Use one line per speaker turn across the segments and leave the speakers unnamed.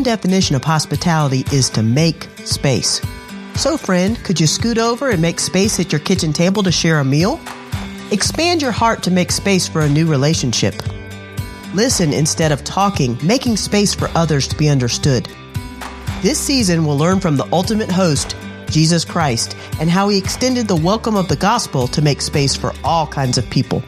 one definition of hospitality is to make space. So, friend, could you scoot over and make space at your kitchen table to share a meal? Expand your heart to make space for a new relationship. Listen instead of talking, making space for others to be understood. This season, we'll learn from the ultimate host, Jesus Christ, and how he extended the welcome of the gospel to make space for all kinds of people.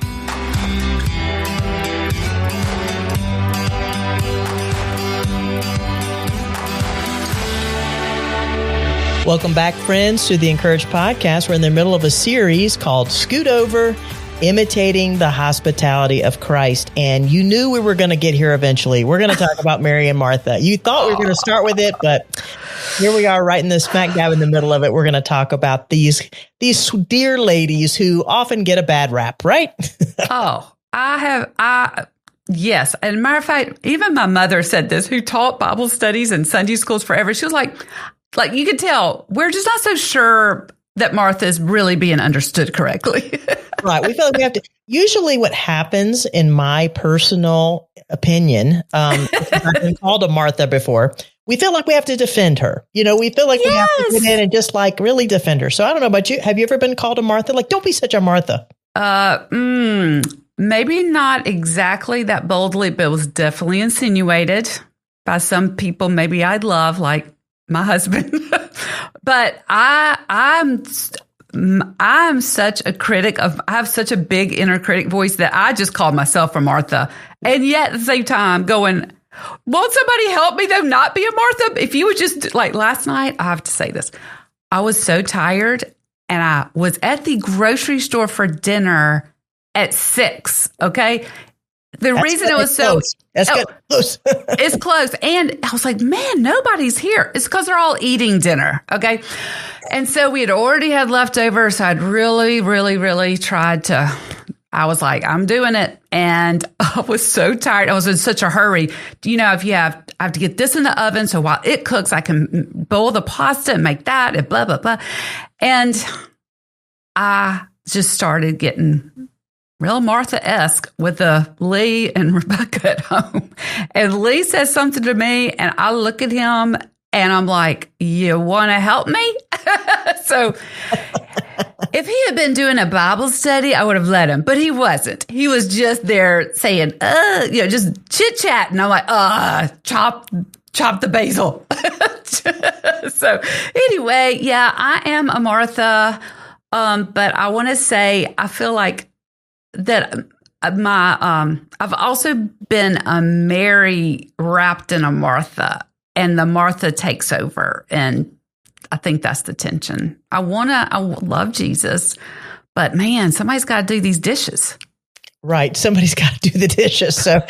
Welcome back, friends, to the Encouraged Podcast. We're in the middle of a series called Scoot Over, Imitating the Hospitality of Christ. And you knew we were going to get here eventually. We're going to talk about Mary and Martha. You thought we were going to start with it, but here we are right in the smack dab in the middle of it. We're going to talk about these dear ladies who often get a bad rap, right?
Yes. And matter of fact, even my mother said this, who taught Bible studies and Sunday schools forever. She was like you could tell, we're just not so sure that Martha is really being understood correctly.
Right. We feel like we have to. Usually what happens, in my personal opinion, because I've been called a Martha before, we feel like we have to defend her. We feel like we have to get in and just really defend her. So I don't know about you. Have you ever been called a Martha? Don't be such a Martha.
Maybe not exactly that boldly, but it was definitely insinuated by some people maybe I'd love, like my husband. But I'm such a critic I have such a big inner critic voice that I just called myself a Martha. And yet at the same time going, won't somebody help me though not be a Martha? If you would just, last night, I have to say this. I was so tired and I was at the grocery store for dinner at 6. Okay. The reason it was so
close. That's close.
It's close. And I was like, man, nobody's here. It's because they're all eating dinner. Okay. And so we had already had leftovers. So I'd really, really, really tried to, I was like, I'm doing it. And I was so tired. I was in such a hurry. If I have to get this in the oven. So while it cooks, I can boil the pasta and make that and blah, blah, blah. And I just started getting real Martha-esque with Lee and Rebecca at home. And Lee says something to me and I look at him and I'm like, you want to help me? So if he had been doing a Bible study, I would have let him, but he wasn't. He was just there saying, just chit chat. And I'm like, chop the basil. So anyway, yeah, I am a Martha. But I want to say, I feel like that I've also been a Mary wrapped in a Martha, and the Martha takes over. And I think that's the tension. I love Jesus, but man, somebody's got to do these dishes.
Right. Somebody's got to do the dishes. So,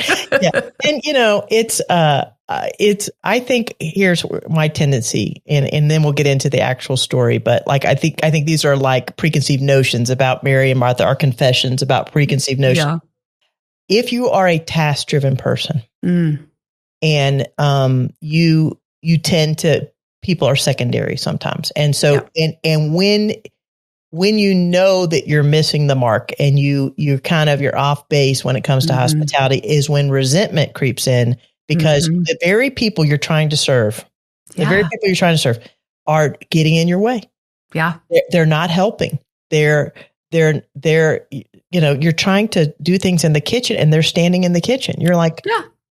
yeah. And, I think here's my tendency, and then we'll get into the actual story. But I think these are preconceived notions about Mary and Martha, our confessions about preconceived notions. Yeah. If you are a task-driven person and you tend to, people are secondary sometimes. And so, and when you know that you're missing the mark and you're off base when it comes to hospitality is when resentment creeps in, because the very people you're trying to serve, are getting in your way.
Yeah.
They're not helping. They're you're trying to do things in the kitchen and they're standing in the kitchen. You're like,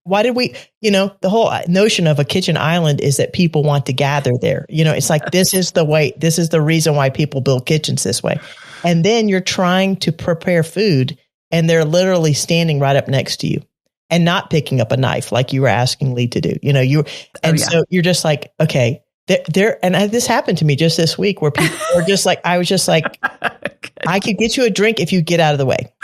why did we, the whole notion of a kitchen island is that people want to gather there. It's like, this is the reason why people build kitchens this way. And then you're trying to prepare food and they're literally standing right up next to you and not picking up a knife like you were asking Lee to do. So you're just like, okay, this happened to me just this week where people were just like, I was just like, I could get you a drink if you get out of the way,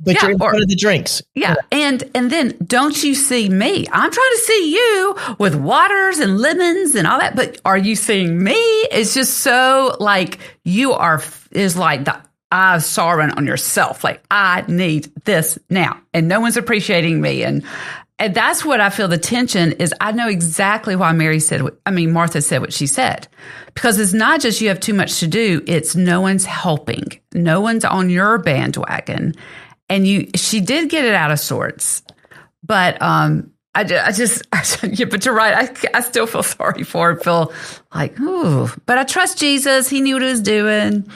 but you're in front of the drinks.
Yeah. And then don't you see me? I'm trying to see you with waters and lemons and all that. But are you seeing me? It's just so is like the eye of Sauron on yourself. Like, I need this now. And no one's appreciating me. And that's what I feel the tension is. I know exactly why Martha said what she said, because it's not just you have too much to do. It's no one's helping. No one's on your bandwagon. And she did get it out of sorts, but yeah, but you're right. I still feel sorry for him. Feel like, ooh, but I trust Jesus. He knew what he was doing.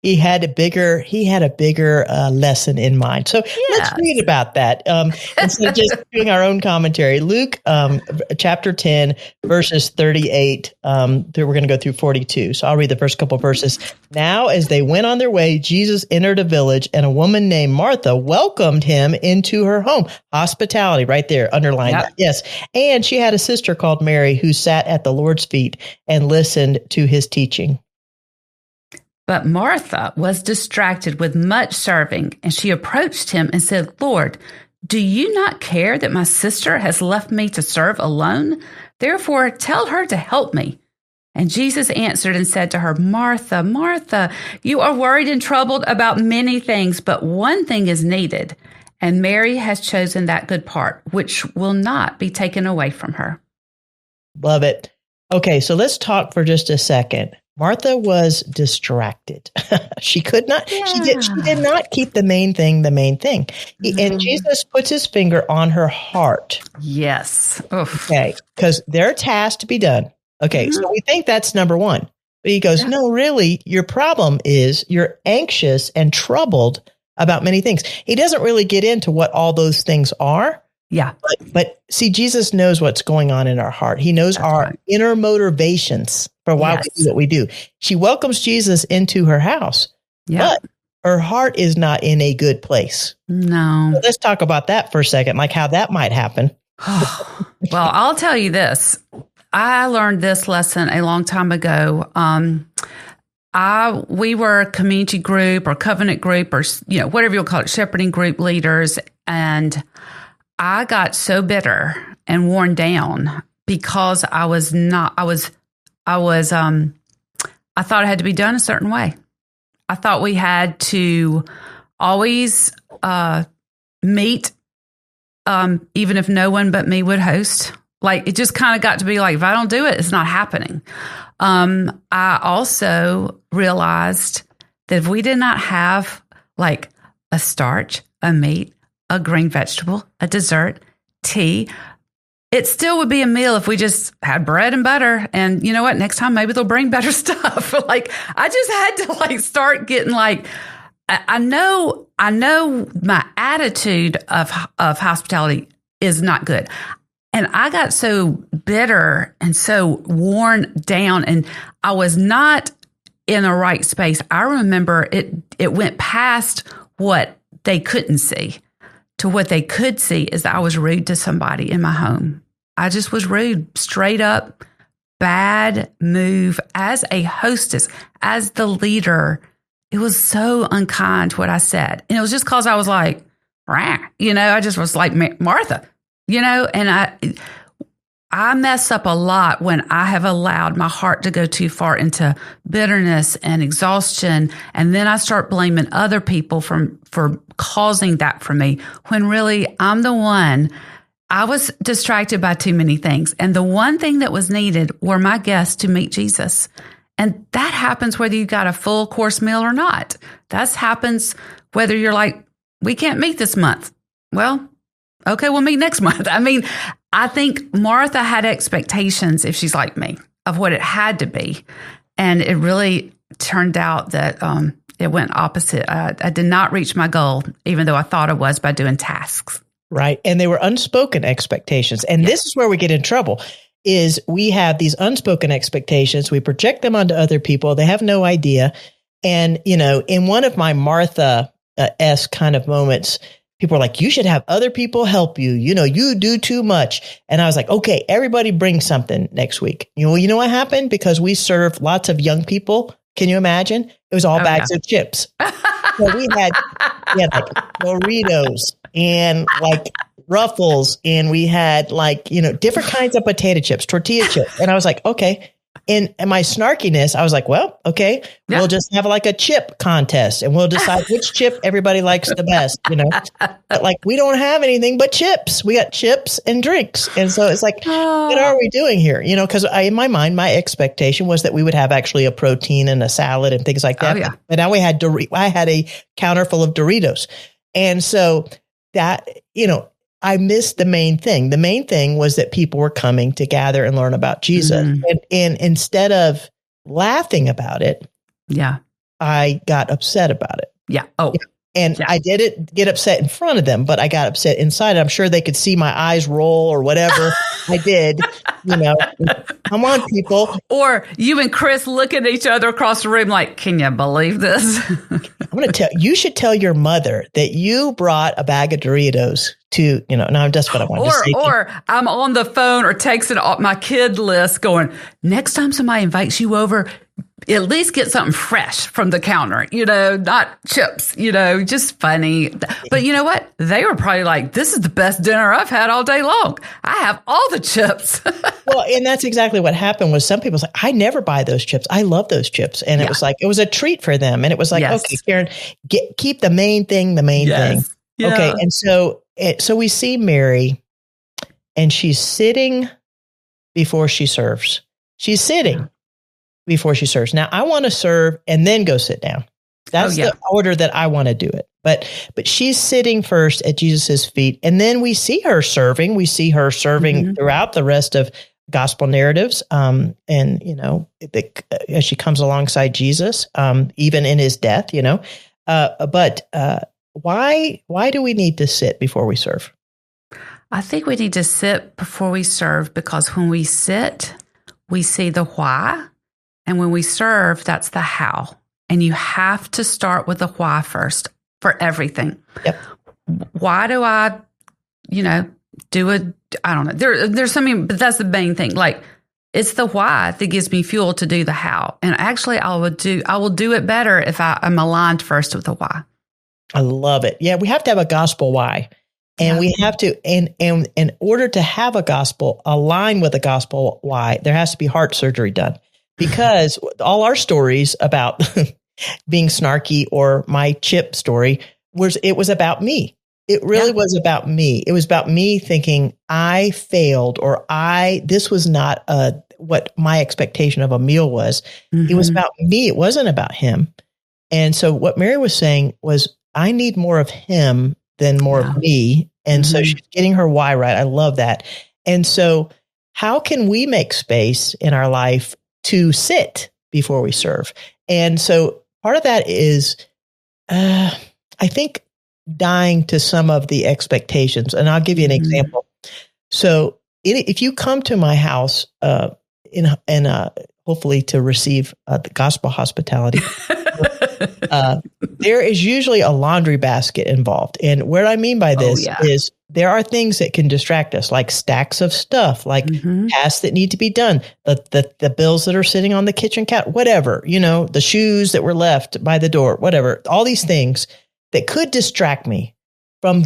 He had a bigger lesson in mind. So let's read about that. Instead of just doing our own commentary, Luke chapter 10, verses 38. We're going to go through 42. So I'll read the first couple of verses. Now, as they went on their way, Jesus entered a village, and a woman named Martha welcomed him into her home. Hospitality, right there, underline that. Yes. And she had a sister called Mary who sat at the Lord's feet and listened to his teaching.
But Martha was distracted with much serving, and she approached him and said, Lord, do you not care that my sister has left me to serve alone? Therefore, tell her to help me. And Jesus answered and said to her, Martha, Martha, you are worried and troubled about many things, but one thing is needed, and Mary has chosen that good part, which will not be taken away from her. Love it.
Okay, so let's talk for just a second. Martha was distracted. She could not, she did not keep the main thing. And Jesus puts his finger on her heart.
Yes. Oof.
Okay. Because there are tasks to be done. Okay. So we think that's number one. But he goes, no, really, your problem is you're anxious and troubled about many things. He doesn't really get into what all those things are.
Yeah.
But see, Jesus knows what's going on in our heart. He knows our inner motivations for why we do what we do. She welcomes Jesus into her house, but her heart is not in a good place.
No.
So let's talk about that for a second, like how that might happen.
Well, I'll tell you this. I learned this lesson a long time ago. We were a community group or covenant group or, whatever you'll call it, shepherding group leaders. And I got so bitter and worn down because I thought it had to be done a certain way. I thought we had to always meet, even if no one but me would host. Like, it just kind of got to be like, if I don't do it, it's not happening. I also realized that if we did not have like a starch, a meat, a green vegetable, a dessert, tea, it still would be a meal if we just had bread and butter. And you know what? Next time, maybe they'll bring better stuff. Like, I just had to start getting I know my attitude of hospitality is not good. And I got so bitter and so worn down, and I was not in the right space. I remember it went past what they couldn't see to what they could see is that I was rude to somebody in my home. I just was rude, straight up, bad move as a hostess, as the leader. It was so unkind what I said. And it was just because I was like, rah, I just was like Martha, and I mess up a lot when I have allowed my heart to go too far into bitterness and exhaustion. And then I start blaming other people for causing that for me, when really I'm the one. I was distracted by too many things. And the one thing that was needed were my guests to meet Jesus. And that happens whether you got a full course meal or not. That happens whether you're like, we can't meet this month. Well, okay, we'll meet next month. I mean, I think Martha had expectations, if she's like me, of what it had to be. And it really turned out that it went opposite. I did not reach my goal, even though I thought I was, by doing tasks.
Right. And they were unspoken expectations. And this is where we get in trouble, is we have these unspoken expectations. We project them onto other people. They have no idea. And, in one of my Martha-esque kind of moments, people are like, you should have other people help you. You do too much. And I was like, okay, everybody bring something next week. You know what happened? Because we serve lots of young people. Can you imagine? It was all bags of chips. So we had like Doritos and like Ruffles, and we had different kinds of potato chips, tortilla chips. And I was like, okay. And my snarkiness, I was like, well, okay, we'll just have like a chip contest, and we'll decide which chip everybody likes the best, But we don't have anything but chips. We got chips and drinks. And so it's like, what are we doing here? Because in my mind, my expectation was that we would have actually a protein and a salad and things like that. Oh, yeah. But now I had a counter full of Doritos. And so that, I missed the main thing. The main thing was that people were coming to gather and learn about Jesus. And instead of laughing about it, I got upset about it.
Yeah. Oh,
and I didn't get upset in front of them, but I got upset inside. I'm sure they could see my eyes roll or whatever I did. Come on, people.
Or you and Chris looking at each other across the room like, can you believe this?
I'm going to you should tell your mother that you brought a bag of Doritos to, no, that's what I wanted to say.
Or I'm on the phone or texting off my kid list going, next time somebody invites you over, at least get something fresh from the counter, not chips, just funny. But you know what? They were probably like, this is the best dinner I've had all day long. I have all the chips.
Well, and that's exactly what happened was some people was like, I never buy those chips. I love those chips. And it was like, it was a treat for them. And it was like, okay, Karen, keep the main thing, thing. Yeah. Okay. And so we see Mary and she's sitting before she serves. She's sitting before she serves. Now I want to serve and then go sit down. That's the order that I want to do it. But she's sitting first at Jesus's feet. And then we see her serving. We see her serving throughout the rest of gospel narratives. And, as she comes alongside Jesus, even in his death, but why do we need to sit before we serve?
I think we need to sit before we serve because when we sit, we see the why. And when we serve, that's the how. And you have to start with the why first for everything.
Yep.
Why do I, I don't know. There's something, but that's the main thing. Like, it's the why that gives me fuel to do the how. And actually, I will do it better if I'm aligned first with the why.
I love it. Yeah, we have to have a gospel why. And we have to, and in order to have a gospel align with a gospel why, there has to be heart surgery done. Because all our stories about being snarky or my chip story was about me. It really was about me. It was about me thinking I failed or this was not what my expectation of a meal was. It was about me. It wasn't about him. And so what Mary was saying was, I need more of him than more of me. And so she's getting her why right. I love that. And so how can we make space in our life to sit before we serve? And so part of that is, I think, dying to some of the expectations. And I'll give you an example. So if you come to my house hopefully to receive the gospel hospitality, there is usually a laundry basket involved. And what I mean by this is there are things that can distract us, like stacks of stuff, like tasks that need to be done, the bills that are sitting on the kitchen counter, whatever, the shoes that were left by the door, whatever, all these things that could distract me from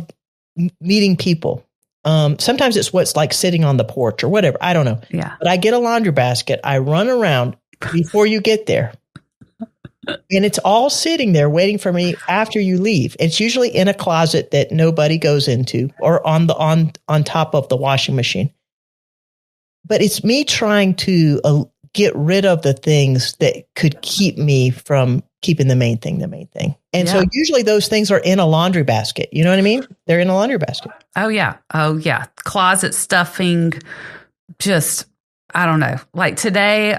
meeting people. Sometimes it's what's like sitting on the porch or whatever. I don't know.
Yeah.
But I get a laundry basket. I run around before you get there. And it's all sitting there waiting for me after you leave. It's usually in a closet that nobody goes into or on top of the washing machine. But it's me trying to get rid of the things that could keep me from keeping the main thing. And so usually those things are in a laundry basket. You know what I mean? They're in a laundry basket.
Oh, yeah. Closet stuffing, just, I don't know. Like today,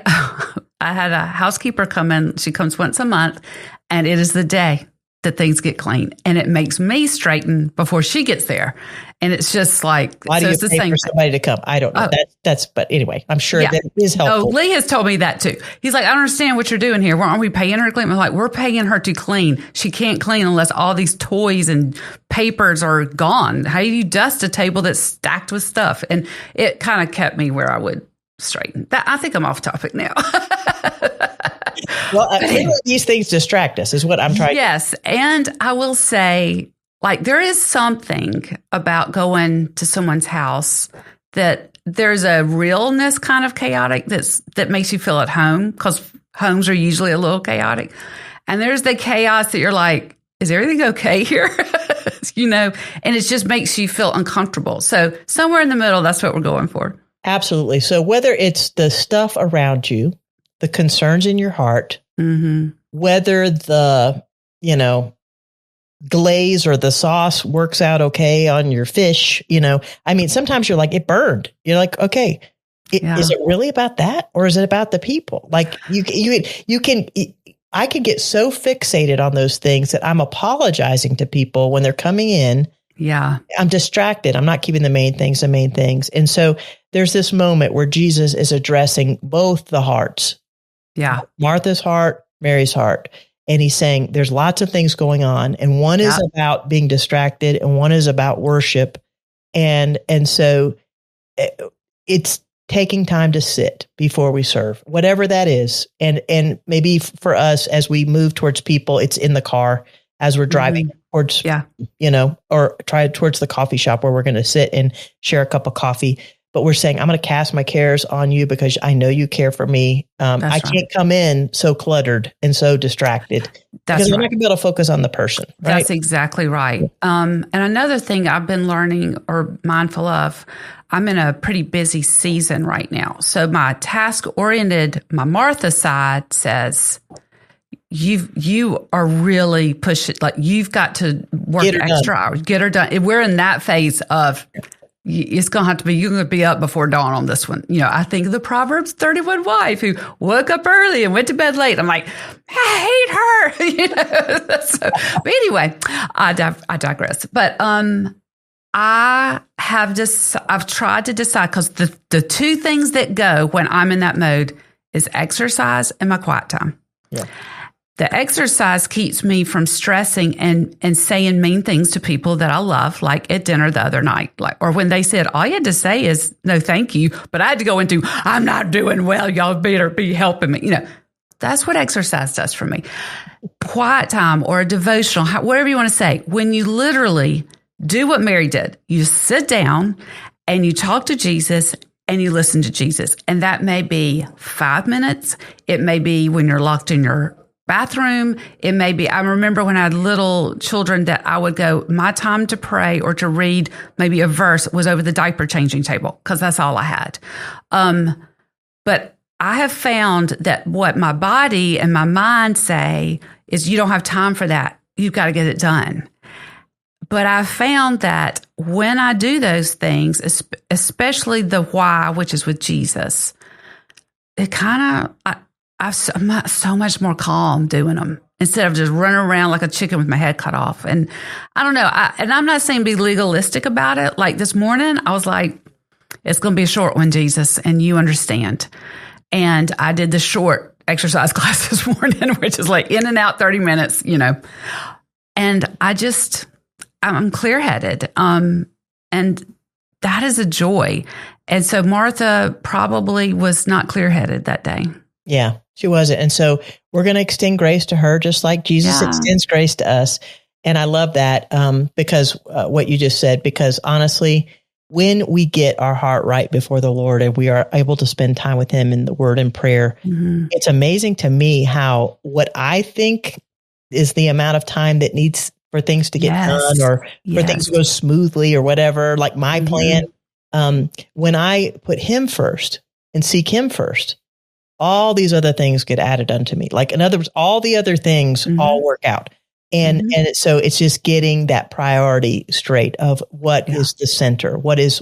I had a housekeeper come in. She comes once a month, and it is the day that things get clean. And it makes me straighten before she gets there. And it's just like,
why do you pay for somebody to come? I don't know. But anyway, I'm sure that is helpful.
Oh, Lee has told me that too. He's like, I don't understand what you're doing here. Aren't we paying her to clean? I'm like, we're paying her to clean. She can't clean unless all these toys and papers are gone. How do you dust a table that's stacked with stuff? And it kind of kept me where I would straighten. I think I'm off topic now.
Well, these things distract us is what I'm trying to.
Yes. And I will say, like, there is something about going to someone's house that there's a realness kind of chaotic that makes you feel at home, because homes are usually a little chaotic. And there's the chaos that you're like, is everything okay here? And it just makes you feel uncomfortable. So somewhere in the middle, that's what we're going for.
Absolutely. So whether it's the stuff around you, the concerns in your heart, whether the, glaze or the sauce works out okay on your fish. I mean, sometimes you're like, it burned. You're like, okay, is it really about that? Or is it about the people? Like I can get so fixated on those things that I'm apologizing to people when they're coming in.
Yeah.
I'm distracted. I'm not keeping the main things. And so there's this moment where Jesus is addressing both the hearts.
Yeah.
Martha's heart, Mary's heart. And he's saying there's lots of things going on. And one is about being distracted and one is about worship. And so it's taking time to sit before we serve, whatever that is. And maybe for us, as we move towards people, it's in the car as we're driving towards, or try towards the coffee shop where we're going to sit and share a cup of coffee. But we're saying, I'm going to cast my cares on you because I know you care for me. I can't come in so cluttered and so distracted because I'm not going to be able to focus on the person. Right?
That's exactly right. And another thing I've been learning or mindful of, I'm in a pretty busy season right now. So my task-oriented, my Martha side says, you are really pushing, like you've got to work extra hours, get her done. We're in that phase of, it's going to have to be, you're going to be up before dawn on this one. I think of the Proverbs 31 wife who woke up early and went to bed late. I'm like, I hate her. But anyway, I digress. But I've tried to decide, because the two things that go when I'm in that mode is exercise and my quiet time.
Yeah.
The exercise keeps me from stressing and saying mean things to people that I love, like at dinner the other night, or when they said, all you had to say is, no, thank you. But I had to go into, I'm not doing well. Y'all better be helping me. That's what exercise does for me. Quiet time or a devotional, whatever you want to say, when you literally do what Mary did, you sit down and you talk to Jesus and you listen to Jesus. And that may be 5 minutes. It may be when you're locked in your bathroom. It may be, I remember when I had little children that I would go, my time to pray or to read maybe a verse was over the diaper changing table, because that's all I had. But I have found that what my body and my mind say is, you don't have time for that. You've got to get it done. But I found that when I do those things, especially the why, which is with Jesus, it kind of, I'm so much more calm doing them instead of just running around like a chicken with my head cut off. And I don't know. And I'm not saying be legalistic about it. Like this morning, I was like, it's going to be a short one, Jesus, and you understand. And I did the short exercise class this morning, which is like in and out 30 minutes, And I'm clear-headed. And that is a joy. And so Martha probably was not clear-headed that day.
Yeah, she wasn't. And so we're going to extend grace to her, just like Jesus extends grace to us. And I love that because what you just said, because honestly, when we get our heart right before the Lord and we are able to spend time with him in the word and prayer, it's amazing to me how what I think is the amount of time that needs for things to get done or for things to go smoothly or whatever, like my plan. When I put him first and seek him first, all these other things get added unto me. Like, in other words, all the other things all work out. And so it's just getting that priority straight of what is the center, what is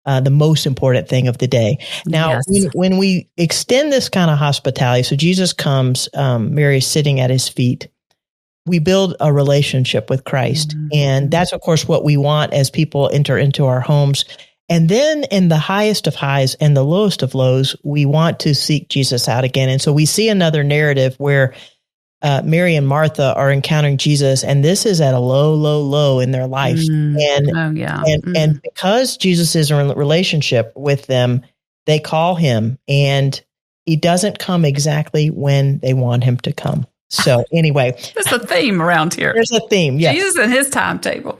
the most important thing of the day. Now, when we extend this kind of hospitality, so Jesus comes, Mary's sitting at his feet, we build a relationship with Christ. And that's, of course, what we want as people enter into our homes. And then in the highest of highs and the lowest of lows, we want to seek Jesus out again. And so we see another narrative where Mary and Martha are encountering Jesus, and this is at a low, low, low in their life. And because Jesus is in a relationship with them, they call him, and he doesn't come exactly when they want him to come. So anyway,
there's a theme around here.
There's a theme. Yeah.
Jesus and his timetable.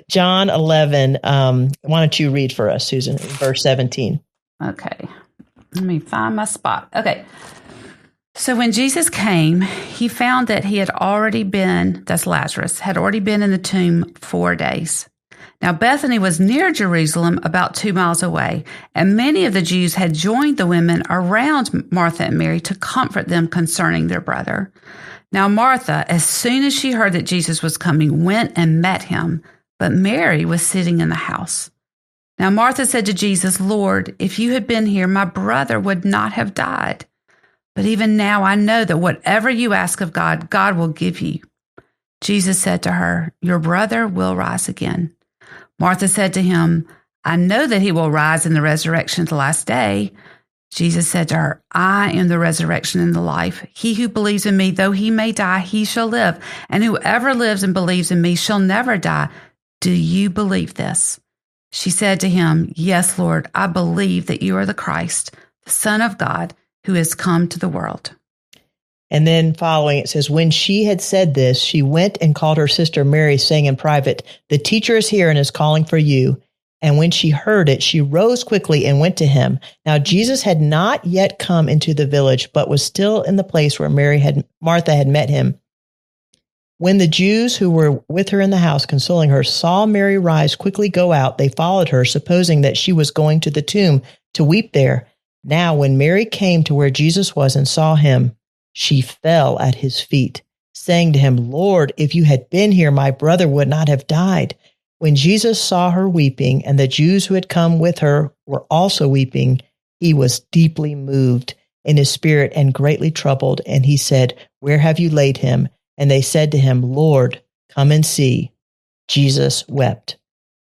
John 11. Why don't you read for us, Susan, verse 17?
Okay. Let me find my spot. Okay. So when Jesus came, he found that he had already been, that's Lazarus, had already been in the tomb 4 days. Now, Bethany was near Jerusalem, about 2 miles away, and many of the Jews had joined the women around Martha and Mary to comfort them concerning their brother. Now Martha, as soon as she heard that Jesus was coming, went and met him, but Mary was sitting in the house. Now Martha said to Jesus, Lord, if you had been here, my brother would not have died. But even now I know that whatever you ask of God, God will give you. Jesus said to her, your brother will rise again. Martha said to him, I know that he will rise in the resurrection at the last day. Jesus said to her, I am the resurrection and the life. He who believes in me, though he may die, he shall live. And whoever lives and believes in me shall never die. Do you believe this? She said to him, yes, Lord, I believe that you are the Christ, the Son of God, who has come to the world.
And then following, it says, when she had said this, she went and called her sister Mary, saying in private, the teacher is here and is calling for you. And when she heard it, she rose quickly and went to him. Now Jesus had not yet come into the village, but was still in the place where Martha had met him. When the Jews who were with her in the house, consoling her, saw Mary rise, quickly go out, they followed her, supposing that she was going to the tomb to weep there. Now when Mary came to where Jesus was and saw him, she fell at his feet, saying to him, Lord, if you had been here, my brother would not have died. When Jesus saw her weeping, and the Jews who had come with her were also weeping, he was deeply moved in his spirit and greatly troubled. And he said, where have you laid him? And they said to him, Lord, come and see. Jesus wept.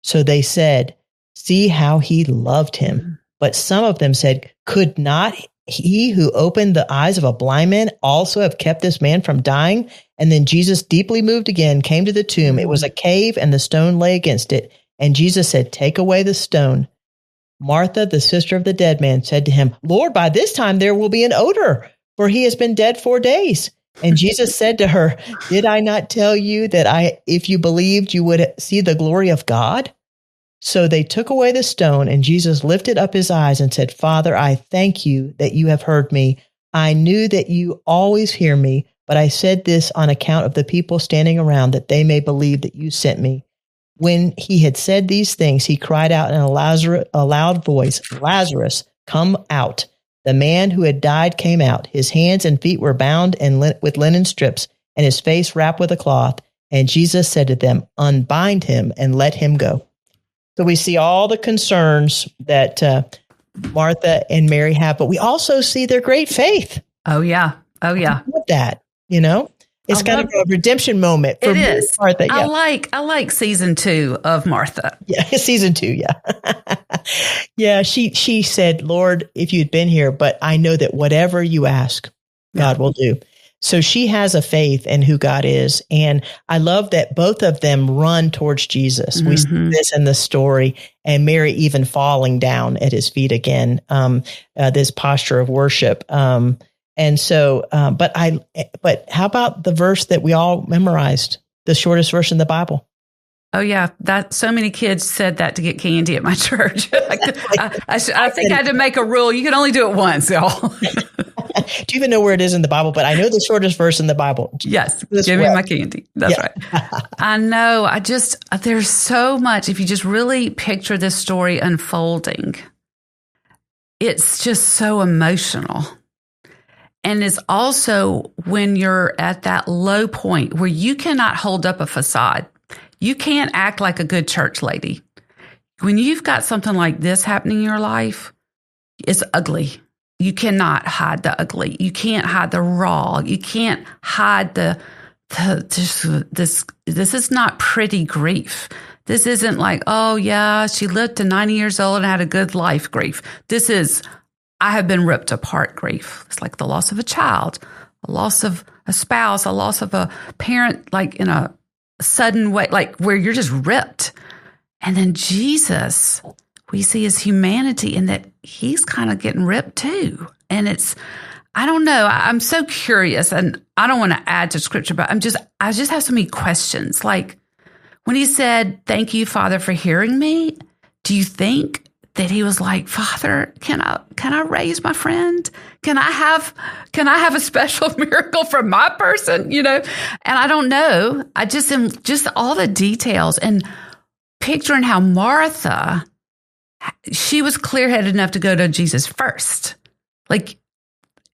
So they said, see how he loved him. But some of them said, could not he who opened the eyes of a blind man also have kept this man from dying? And then Jesus, deeply moved again, came to the tomb. It was a cave, and the stone lay against it. And Jesus said, take away the stone. Martha, the sister of the dead man, said to him, Lord, by this time there will be an odor, for he has been dead 4 days. And Jesus said to her, did I not tell you that if you believed, you would see the glory of God? So they took away the stone, and Jesus lifted up his eyes and said, Father, I thank you that you have heard me. I knew that you always hear me, but I said this on account of the people standing around, that they may believe that you sent me. When he had said these things, he cried out in a loud voice, Lazarus, come out. The man who had died came out. His hands and feet were bound with linen strips, and his face wrapped with a cloth. And Jesus said to them, unbind him and let him go. So we see all the concerns that Martha and Mary have, but we also see their great faith.
Oh, yeah. Oh, yeah.
With that, it's kind of a redemption moment for Martha. Yeah.
I like season 2 of Martha.
Yeah, season 2. Yeah. Yeah. She said, Lord, if you'd been here, but I know that whatever you ask, God will do. So she has a faith in who God is. And I love that both of them run towards Jesus. Mm-hmm. We see this in the story, and Mary even falling down at his feet again, this posture of worship. But how about the verse that we all memorized, the shortest verse in the Bible?
Oh, yeah. That so many kids said that to get candy at my church. I think I had to make a rule. You can only do it once, y'all.
Do you even know where it is in the Bible? But I know the shortest verse in the Bible.
Yes. Give me my candy. That's right. I know. There's so much. If you just really picture this story unfolding, it's just so emotional. And it's also when you're at that low point where you cannot hold up a facade. You can't act like a good church lady. When you've got something like this happening in your life, it's ugly. You cannot hide the ugly. You can't hide the raw. You can't hide this is not pretty grief. This isn't like, oh yeah, she lived to 90 years old and had a good life grief. This is, I have been ripped apart grief. It's like the loss of a child, a loss of a spouse, a loss of a parent, like in a sudden way, like where you're just ripped. And then Jesus, we see his humanity in that he's kind of getting ripped too. And I don't know. I'm so curious, and I don't want to add to scripture, but I just have so many questions. Like when he said, thank you, Father, for hearing me. Do you think that he was like, Father, can I raise my friend? Can I have a special miracle for my person? And I don't know. I just am just all the details and picturing how Martha, she was clear-headed enough to go to Jesus first. Like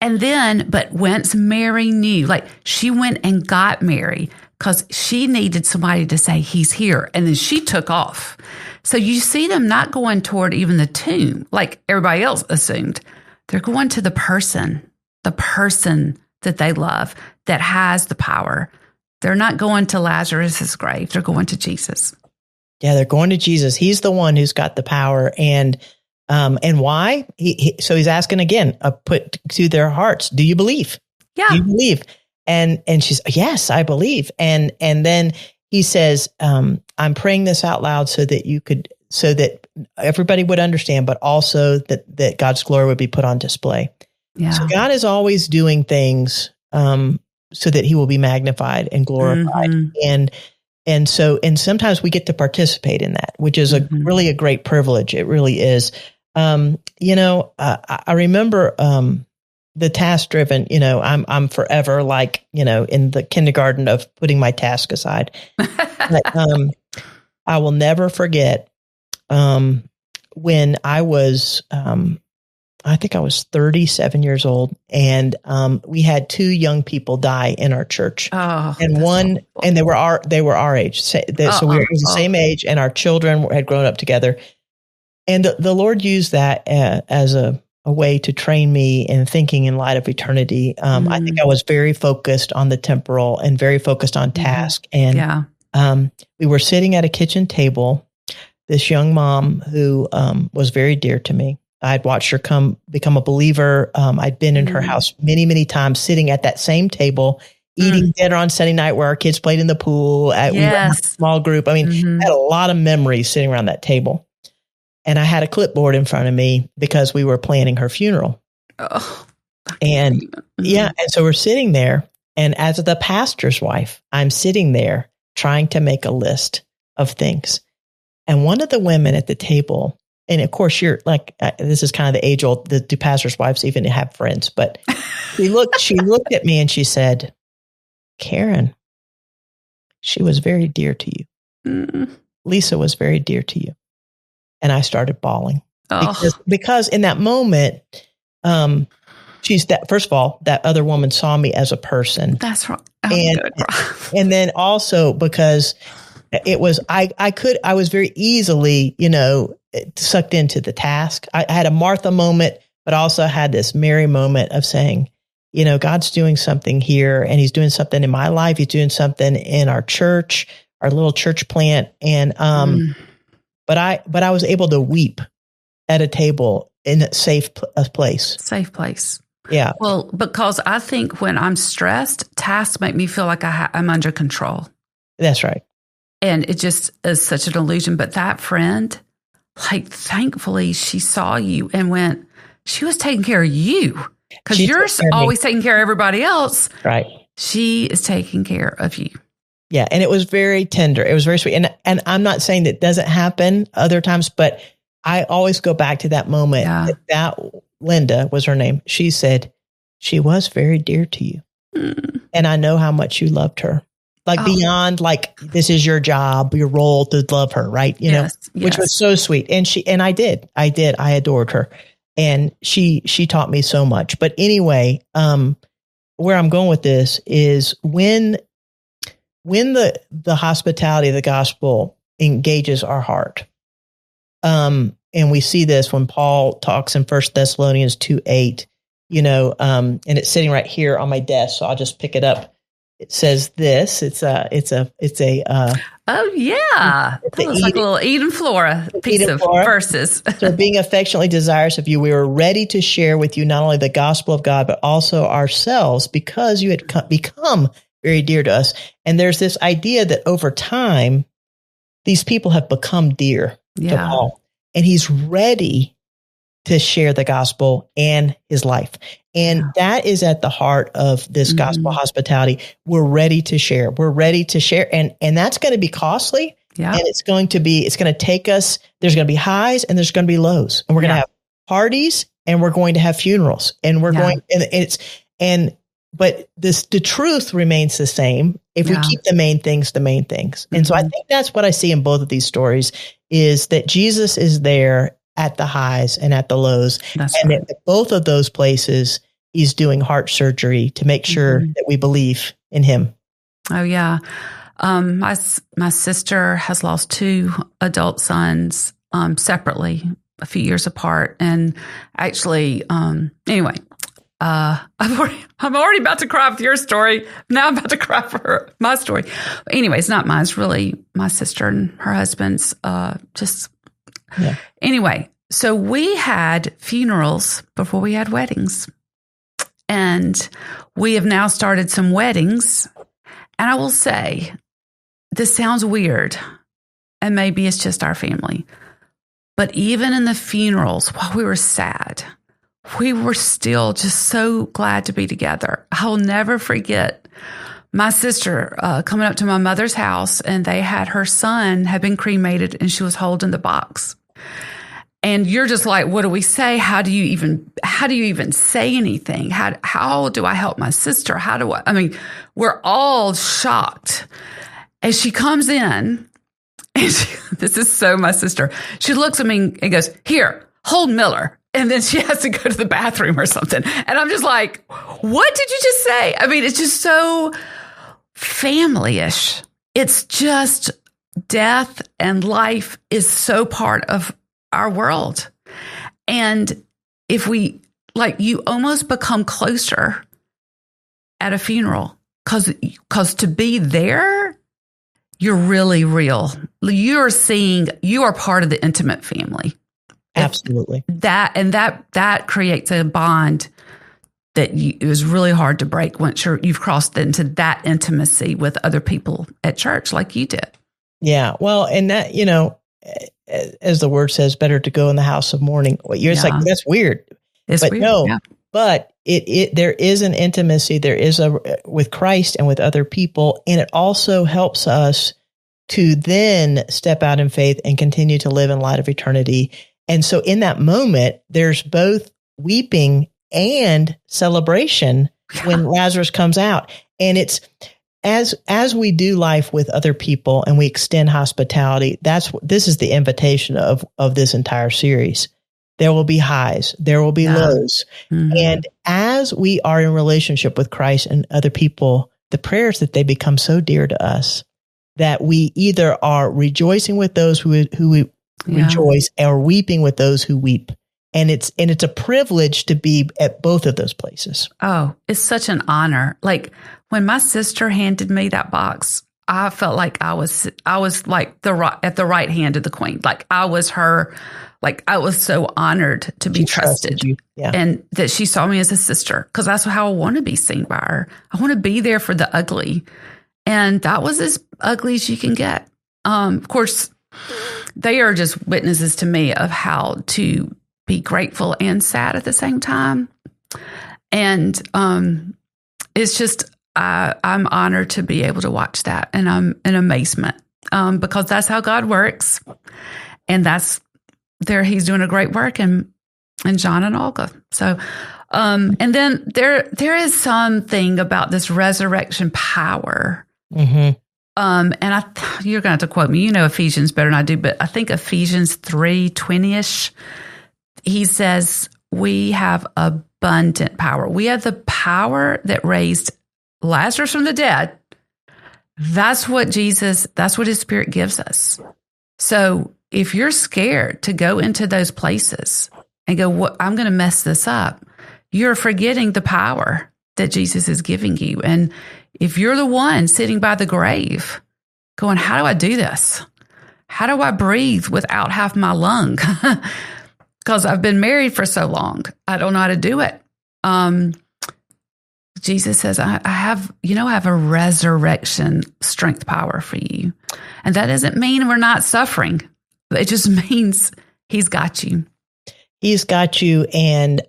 And then, but once Mary knew, like she went and got Mary because she needed somebody to say, he's here. And then she took off. So you see them not going toward even the tomb like everybody else assumed. They're going to the person that they love, that has the power. They're not going to Lazarus's grave. They're going to Jesus.
Yeah, they're going to Jesus. He's the one who's got the power. And why? So he's asking again, put to their hearts, do you believe?
Yeah.
Do you believe? And she's, yes, I believe. And then he says, I'm praying this out loud so that everybody would understand, but also that God's glory would be put on display.
Yeah.
So God is always doing things so that he will be magnified and glorified.
Mm-hmm.
And sometimes we get to participate in that, which is really a great privilege. It really is. I remember the task driven, I'm forever like, in the kindergarten of putting my task aside. But, I will never forget when I was, I think I was 37 years old, and we had 2 young people die in our church.
Oh,
and they were our age. So we were the same age, and our children had grown up together. And the Lord used that as a way to train me in thinking in light of eternity. I think I was very focused on the temporal and very focused on task. And we were sitting at a kitchen table. This young mom who was very dear to me. I'd watched her become a believer. I'd been in her house many, many times, sitting at that same table, eating dinner on Sunday night where our kids played in the pool. We were in a small group. I mean, I had a lot of memories sitting around that table. And I had a clipboard in front of me because we were planning her funeral.
Oh,
and so we're sitting there. And as the pastor's wife, I'm sitting there trying to make a list of things. And one of the women at the table, and of course, you're like, this is kind of the age old, do pastors' wives even have friends? But she looked at me and she said, Karen, she was very dear to you. Lisa was very dear to you. And I started bawling because in that moment, first of all, that other woman saw me as a person.
That's right.
And then also because it was, I was very easily, sucked into the task. I had a Martha moment, but also had this Mary moment of saying, God's doing something here, and he's doing something in my life. He's doing something in our church, our little church plant. And, but I was able to weep at a table in a safe place.
Safe place.
Yeah.
Well, because I think when I'm stressed, tasks make me feel like I'm under control.
That's right.
And it just is such an illusion. But that friend, thankfully, she saw you and she was taking care of you. Because you're always taking care of everybody else.
Right.
She is taking care of you.
Yeah. And it was very tender. It was very sweet. And I'm not saying that doesn't happen other times, but I always go back to that moment.
Yeah.
That Linda was her name. She said, she was very dear to you. And I know how much you loved her. Beyond this is your job, your role to love her, right? Which was so sweet. And I did. I adored her. And she taught me so much. But anyway, where I'm going with this is when the hospitality of the gospel engages our heart. And we see this when Paul talks in 1 Thessalonians 2:8, and it's sitting right here on my desk. So I'll just pick it up. It says this. It's a.
Oh yeah, that was like a little Eden Flora piece of verses.
So, being affectionately desirous of you, we were ready to share with you not only the gospel of God but also ourselves, because you had become very dear to us. And there's this idea that over time, these people have become dear to Paul, and he's ready to share the gospel and his life. And that is at the heart of this gospel hospitality. We're ready to share. We're ready to share. And that's going to be costly. Yeah. And it's going to take us, there's going to be highs and there's going to be lows. And we're going to have parties and we're going to have funerals. And we're going, but the truth remains the same if we keep the main things. And so I think that's what I see in both of these stories is that Jesus is there at the highs and at the lows. At both of those places, he's doing heart surgery to make sure that we believe in him.
Oh, yeah. My sister has lost 2 adult sons separately, a few years apart. And actually, anyway, I'm already about to cry with your story. Now I'm about to cry for my story. Anyway, it's not mine. It's really my sister and her husband's. Anyway, so we had funerals before we had weddings. And we have now started some weddings. And I will say, this sounds weird, and maybe it's just our family. But even in the funerals, while we were sad, we were still just so glad to be together. I'll never forget my sister coming up to my mother's house, and they had her son had been cremated, and she was holding the box. And you're just like, what do we say? How do you even say anything? How do I help my sister? I mean, we're all shocked. As she comes in, and this is so my sister, she looks at me and goes, here, hold Miller. And then she has to go to the bathroom or something. And I'm just like, what did you just say? I mean, it's just so family-ish. It's just death and life is so part of our world. And if we, you almost become closer at a funeral because to be there, you're really real. You are part of the intimate family.
Absolutely.
That creates a bond that it was really hard to break once you've crossed into that intimacy with other people at church like you did.
Yeah. Well, and that, as the word says, better to go in the house of mourning. It's like, that's weird.
It's
but
weird.
No,
yeah.
But there is an intimacy. There is with Christ and with other people. And it also helps us to then step out in faith and continue to live in light of eternity. And so in that moment, there's both weeping and celebration when Lazarus comes out. And it's as we do life with other people and we extend hospitality, this is the invitation of this entire series. There will be highs, there will be lows. Mm-hmm. And as we are in relationship with Christ and other people, the prayers that they become so dear to us that we either are rejoicing with those who rejoice or weeping with those who weep. And it's a privilege to be at both of those places.
Oh, it's such an honor. Like when my sister handed me that box, I felt like I was like at the right hand of the queen. Like I was her. Like I was so honored to be trusted and that she saw me as a sister, because that's how I want to be seen by her. I want to be there for the ugly. And that was as ugly as you can get. Of course, they are just witnesses to me of how to be grateful and sad at the same time. And it's just, I'm honored to be able to watch that. And I'm in amazement because that's how God works. And he's doing a great work in John and Olga. So, and then there is something about this resurrection power. Mm-hmm. And you're going to have to quote me. You know Ephesians better than I do, but I think Ephesians 3:20-ish. He says we have abundant power. We have the power that raised Lazarus from the dead. That's what his Spirit gives us. So if you're scared to go into those places and go, I'm going to mess this up, you're forgetting the power that Jesus is giving you. And if you're the one sitting by the grave going, how do I do this? How do I breathe without half my lung? Because I've been married for so long. I don't know how to do it. Jesus says, I have a resurrection strength power for you. And that doesn't mean we're not suffering. It just means he's got you.
He's got you. And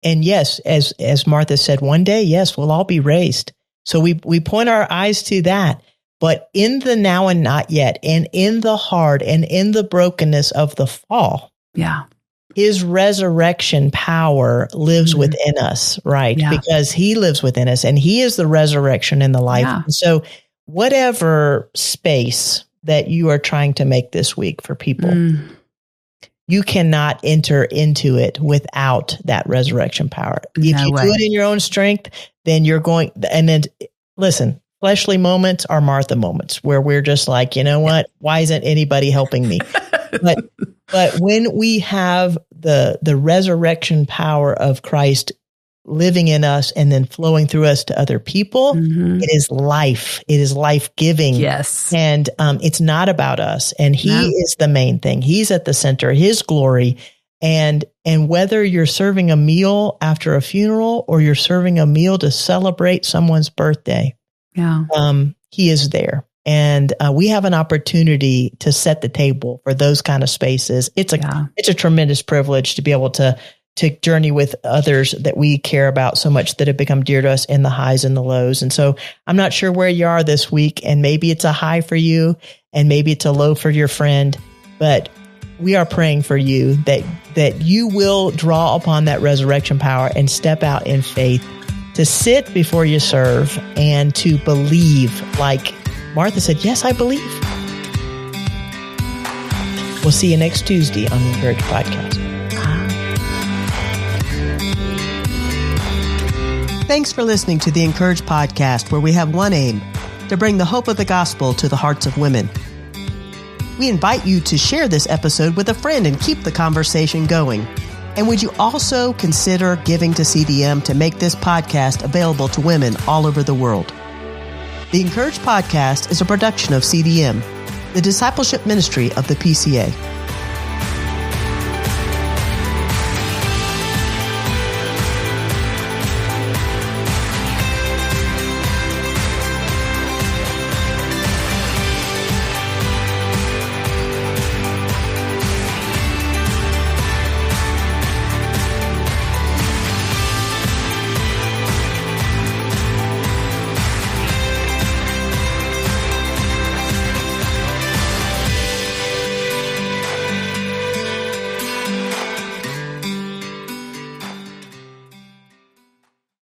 yes, as Martha said, one day, yes, we'll all be raised. So we point our eyes to that. But in the now and not yet, and in the hard and in the brokenness of the fall, his resurrection power lives within us, right? Yeah. Because he lives within us and he is the resurrection and the life. Yeah. And so whatever space that you are trying to make this week for people, you cannot enter into it without that resurrection power. If you do it in your own strength, then you're going, and then listen, fleshly moments are Martha moments where we're just like, you know what? Why isn't anybody helping me? But when we have the resurrection power of Christ living in us and then flowing through us to other people, it is life. It is life-giving.
Yes.
And it's not about us. And he is the main thing. He's at the center, his glory. And whether you're serving a meal after a funeral or you're serving a meal to celebrate someone's birthday, he is there. And we have an opportunity to set the table for those kind of spaces. It's a tremendous privilege to be able to journey with others that we care about so much, that have become dear to us in the highs and the lows. And so I'm not sure where you are this week, and maybe it's a high for you and maybe it's a low for your friend, but we are praying for you that you will draw upon that resurrection power and step out in faith to sit before you serve and to believe, like Martha said, yes, I believe. We'll see you next Tuesday on the Encourage Podcast. Thanks for listening to the Encourage Podcast, where we have one aim, to bring the hope of the gospel to the hearts of women. We invite you to share this episode with a friend and keep the conversation going. And would you also consider giving to CDM to make this podcast available to women all over the world? The Encourage Podcast is a production of CDM, the discipleship ministry of the PCA.